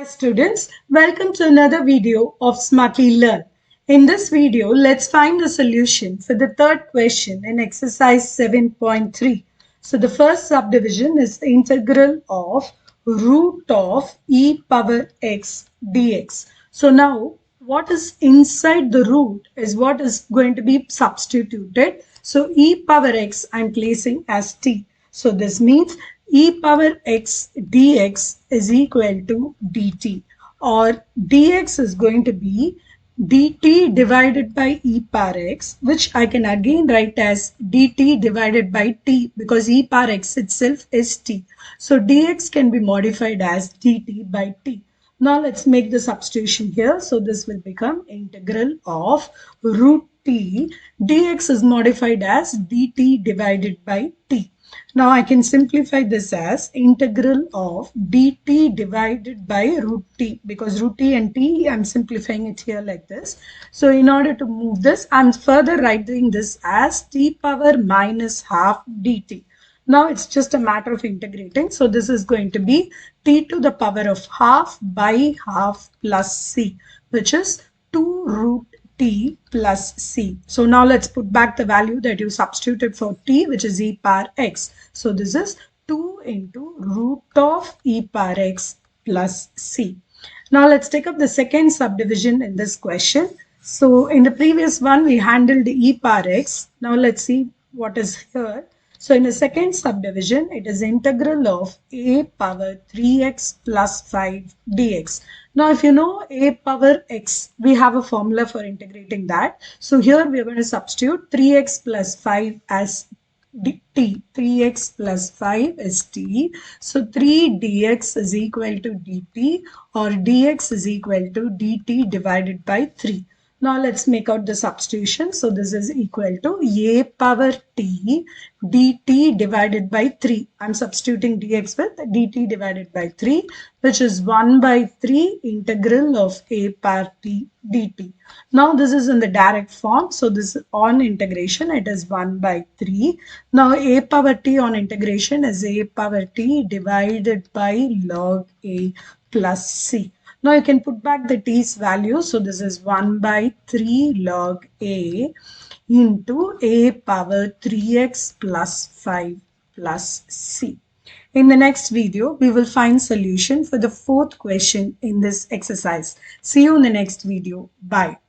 Students, welcome to another video of Smartly Learn. In this video, let's find the solution for the third question in exercise 7.3. So the first subdivision is the integral of root of e power x dx. So now what is inside the root is what is going to be substituted. So e power x I'm placing as t. So this means e power x dx is equal to dt, or dx is going to be dt divided by e power x, which I can again write as dt divided by t because e power x itself is t. So dx can be modified as dt by t. Now let's make the substitution here. So this will become integral of root t. Dx is modified as dt divided by t. Now I can simplify this as integral of dt divided by root t, because root t and t I'm simplifying it here like this. So in order to move this, I'm further writing this as t power minus half dt. Now it's just a matter of integrating. So this is going to be t to the power of half by half plus c, which is 2 root t plus c. So now let's put back the value that you substituted for t, which is e power x. So this is 2 into root of e power x plus c. Now let's take up the second subdivision in this question. So in the previous one, we handled the e power x. Now let's see what is here. So in the second subdivision, it is integral of a power 3x plus 5 dx. Now, if you know a power x, we have a formula for integrating that. So here we are going to substitute 3x plus 5 as t. 3x plus 5 is t. So 3 dx is equal to dt, or dx is equal to dt divided by 3. Now let's make out the substitution. So this is equal to a power t dt divided by 3. I'm substituting dx with dt divided by 3, which is 1 by 3 integral of a power t dt. Now this is in the direct form. So this on integration, it is 1 by 3. Now a power t on integration is a power t divided by log a plus c. Now you can put back the t's value. So this is 1 by 3 log a into a power 3x plus 5 plus c. In the next video, we will find solution for the fourth question in this exercise. See you in the next video. Bye.